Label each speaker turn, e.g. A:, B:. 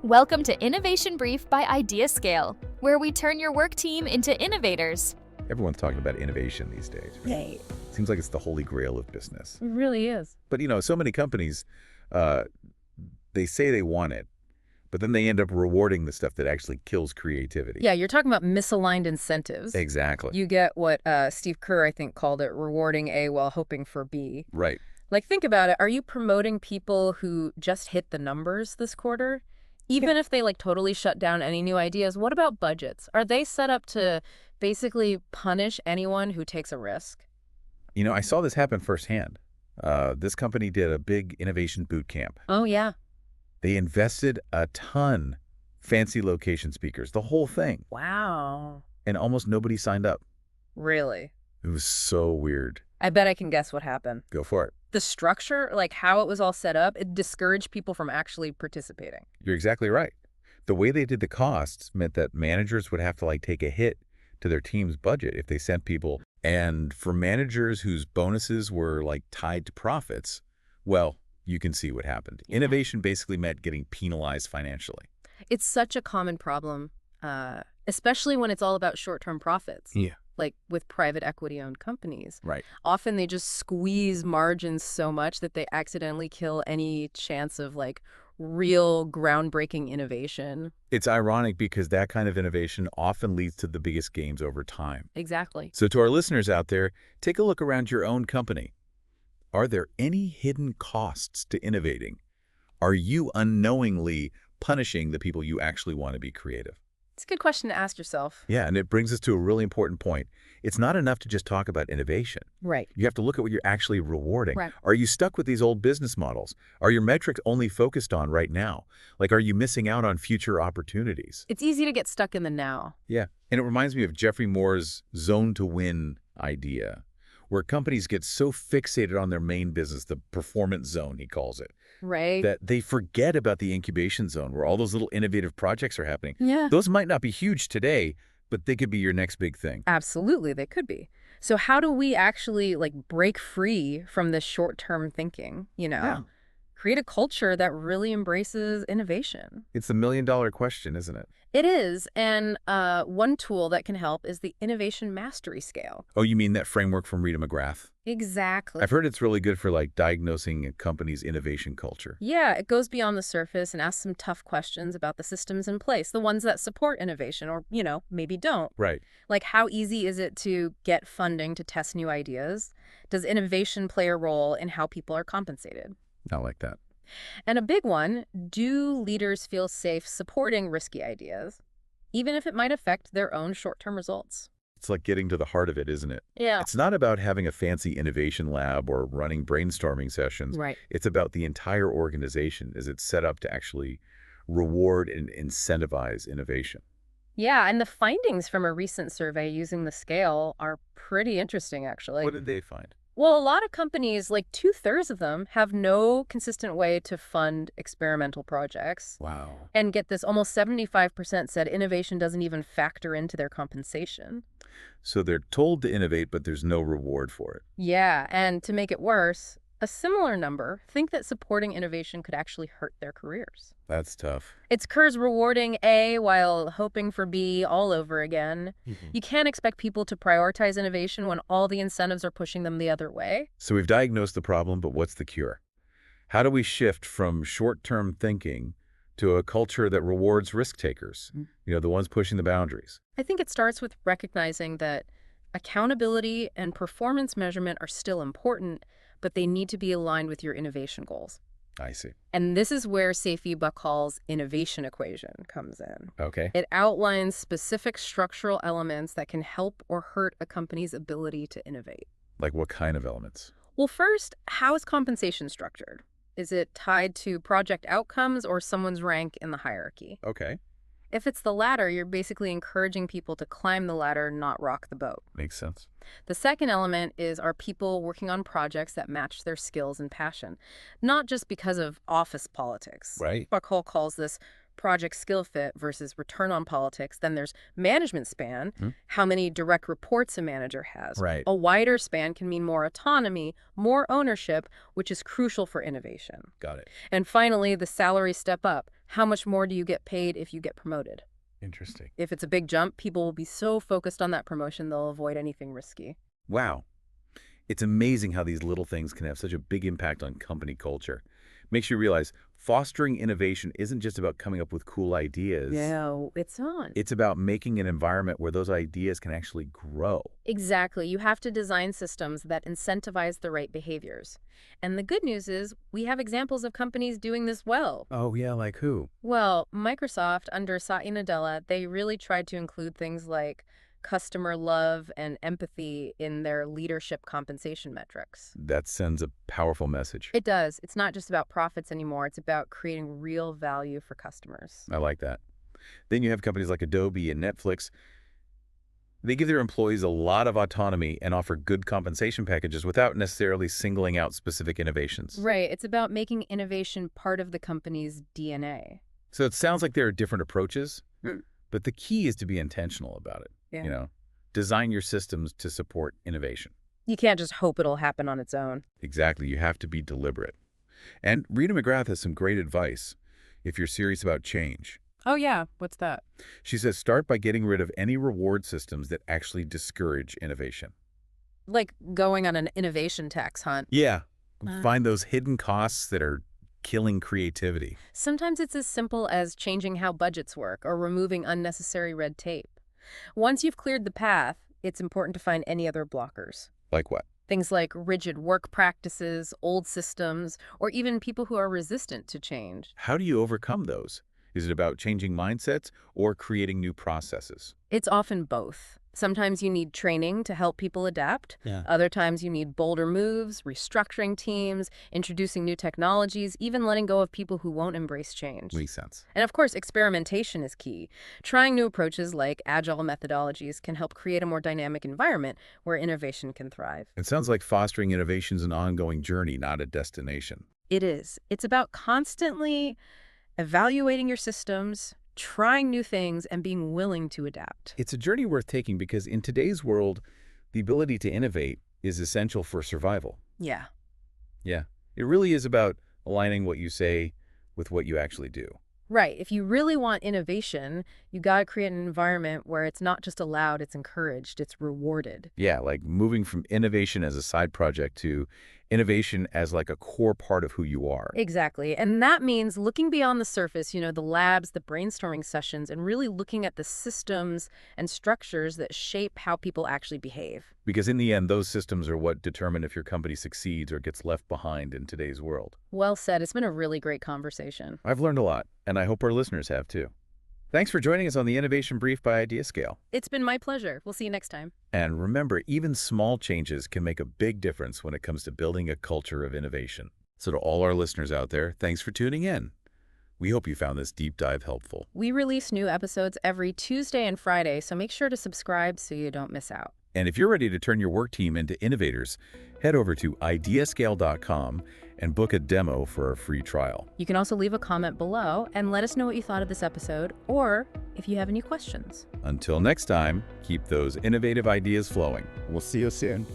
A: Welcome to Innovation Brief by IdeaScale, where we turn your work team into innovators.
B: Everyone's talking about innovation these days.
C: Right.
B: Seems like it's the holy grail of business.
C: It really is.
B: But, so many companies, they say they want it, but then they end up rewarding the stuff that actually kills creativity.
C: Yeah, you're talking about misaligned incentives.
B: Exactly.
C: You get what Steve Kerr, I think, called it rewarding A while hoping for B.
B: Right.
C: Like, think about it. Are you promoting people who just hit the numbers this quarter? Even if they, totally shut down any new ideas, what about budgets? Are they set up to basically punish anyone who takes a risk?
B: I saw this happen firsthand. This company did a big innovation boot camp.
C: Oh, yeah.
B: They invested a ton, fancy location speakers, the whole thing.
C: Wow.
B: And almost nobody signed up.
C: Really?
B: It was so weird.
C: I bet I can guess what happened.
B: Go for it.
C: The structure, how it was all set up, it discouraged people from actually participating.
B: You're exactly right. The way they did the costs meant that managers would have to take a hit to their team's budget if they sent people. And for managers whose bonuses were tied to profits, well, you can see what happened.
C: Yeah.
B: Innovation basically meant getting penalized financially.
C: It's such a common problem, especially when it's all about short-term profits.
B: Yeah.
C: Like with private equity-owned companies.
B: Right.
C: Often they just squeeze margins so much that they accidentally kill any chance of real groundbreaking innovation.
B: It's ironic because that kind of innovation often leads to the biggest gains over time.
C: Exactly.
B: So to our listeners out there, take a look around your own company. Are there any hidden costs to innovating? Are you unknowingly punishing the people you actually want to be creative?
C: It's a good question to ask yourself.
B: Yeah, and it brings us to a really important point. It's not enough to just talk about innovation.
C: Right.
B: You have to look at what you're actually rewarding.
C: Right.
B: Are you stuck with these old business models? Are your metrics only focused on right now? Are you missing out on future opportunities?
C: It's easy to get stuck in the now.
B: Yeah, and it reminds me of Jeffrey Moore's zone to win idea, where companies get so fixated on their main business, the performance zone, he calls it,
C: Right.
B: that they forget about the incubation zone where all those little innovative projects are happening.
C: Yeah.
B: Those might not be huge today, but they could be your next big thing.
C: Absolutely, they could be. So how do we actually break free from this short-term thinking,
B: Yeah.
C: Create a culture that really embraces innovation?
B: It's the million-dollar question, isn't it?
C: It is, and one tool that can help is the Innovation Mastery Scale.
B: Oh, you mean that framework from Rita McGrath?
C: Exactly.
B: I've heard it's really good for diagnosing a company's innovation culture.
C: Yeah, it goes beyond the surface and asks some tough questions about the systems in place, the ones that support innovation or, maybe don't.
B: Right.
C: How easy is it to get funding to test new ideas? Does innovation play a role in how people are compensated?
B: Not like that.
C: And a big one, do leaders feel safe supporting risky ideas, even if it might affect their own short-term results?
B: It's like getting to the heart of it, isn't it?
C: Yeah.
B: It's not about having a fancy innovation lab or running brainstorming sessions.
C: Right.
B: It's about the entire organization. Is it set up to actually reward and incentivize innovation?
C: Yeah, and the findings from a recent survey using the scale are pretty interesting, actually.
B: What did they find?
C: Well, a lot of companies, 2/3 of them, have no consistent way to fund experimental projects.
B: Wow.
C: And get this, almost 75% said innovation doesn't even factor into their compensation.
B: So they're told to innovate, but there's no reward for it.
C: Yeah, and to make it worse, a similar number think that supporting innovation could actually hurt their careers.
B: That's tough.
C: It's Kerr's rewarding A while hoping for B all over again. You can't expect people to prioritize innovation when all the incentives are pushing them the other way.
B: So we've diagnosed the problem, but what's the cure? How do we shift from short-term thinking to a culture that rewards risk takers? The ones pushing the boundaries.
C: I think it starts with recognizing that accountability and performance measurement are still important, but they need to be aligned with your innovation goals.
B: I see.
C: And this is where Seifi Bakal's innovation equation comes in.
B: Okay.
C: It outlines specific structural elements that can help or hurt a company's ability to innovate.
B: Like what kind of elements?
C: Well, first, how is compensation structured? Is it tied to project outcomes or someone's rank in the hierarchy?
B: Okay.
C: If it's the latter, you're basically encouraging people to climb the ladder, not rock the boat.
B: Makes sense.
C: The second element is, are people working on projects that match their skills and passion? Not just because of office politics.
B: Right.
C: Bakal calls this project skill fit versus return on politics. Then there's management span,
B: Hmm?
C: how many direct reports a manager has.
B: Right.
C: A wider span can mean more autonomy, more ownership, which is crucial for innovation.
B: Got it.
C: And finally, the salary step up. How much more do you get paid if you get promoted?
B: Interesting.
C: If it's a big jump, people will be so focused on that promotion, they'll avoid anything risky.
B: Wow. It's amazing how these little things can have such a big impact on company culture. Makes you realize fostering innovation isn't just about coming up with cool ideas.
C: Yeah, it's on.
B: It's about making an environment where those ideas can actually grow.
C: Exactly. You have to design systems that incentivize the right behaviors. And the good news is we have examples of companies doing this well.
B: Oh, yeah, like who?
C: Well, Microsoft, under Satya Nadella, they really tried to include things like customer love and empathy in their leadership compensation metrics.
B: That sends a powerful message.
C: It does. It's not just about profits anymore. It's about creating real value for customers.
B: I like that. Then you have companies like Adobe and Netflix. They give their employees a lot of autonomy and offer good compensation packages without necessarily singling out specific innovations.
C: Right. It's about making innovation part of the company's DNA.
B: So it sounds like there are different approaches,
C: Hmm.
B: but the key is to be intentional about it.
C: Yeah.
B: Design your systems to support innovation.
C: You can't just hope it'll happen on its own.
B: Exactly. You have to be deliberate. And Rita McGrath has some great advice if you're serious about change.
C: Oh, yeah. What's that?
B: She says start by getting rid of any reward systems that actually discourage innovation.
C: Like going on an innovation tax hunt.
B: Yeah. Find those hidden costs that are killing creativity.
C: Sometimes it's as simple as changing how budgets work or removing unnecessary red tape. Once you've cleared the path, it's important to find any other blockers.
B: Like what?
C: Things like rigid work practices, old systems, or even people who are resistant to change.
B: How do you overcome those? Is it about changing mindsets or creating new processes?
C: It's often both. Sometimes you need training to help people adapt.
B: Yeah.
C: Other times you need bolder moves, restructuring teams, introducing new technologies, even letting go of people who won't embrace change.
B: Makes sense.
C: And of course, experimentation is key. Trying new approaches like agile methodologies can help create a more dynamic environment where innovation can thrive.
B: It sounds like fostering innovation is an ongoing journey, not a destination.
C: It is. It's about constantly evaluating your systems, trying new things, and being willing to adapt.
B: It's a journey worth taking because in today's world, the ability to innovate is essential for survival.
C: Yeah.
B: Yeah. It really is about aligning what you say with what you actually do.
C: Right. If you really want innovation, you got to create an environment where it's not just allowed, it's encouraged, it's rewarded.
B: Yeah, like moving from innovation as a side project to innovation as like a core part of who you are.
C: Exactly. And that means looking beyond the surface, the labs, the brainstorming sessions, and really looking at the systems and structures that shape how people actually behave.
B: Because in the end, those systems are what determine if your company succeeds or gets left behind in today's world.
C: Well said. It's been a really great conversation.
B: I've learned a lot, and I hope our listeners have too. Thanks for joining us on the Innovation Brief by IdeaScale.
C: It's been my pleasure. We'll see you next time.
B: And remember, even small changes can make a big difference when it comes to building a culture of innovation. So to all our listeners out there, thanks for tuning in. We hope you found this deep dive helpful.
C: We release new episodes every Tuesday and Friday, so make sure to subscribe so you don't miss out.
B: And if you're ready to turn your work team into innovators, head over to IdeaScale.com and book a demo for a free trial.
C: You can also leave a comment below and let us know what you thought of this episode, or if you have any questions.
B: Until next time, keep those innovative ideas flowing.
D: We'll see you soon.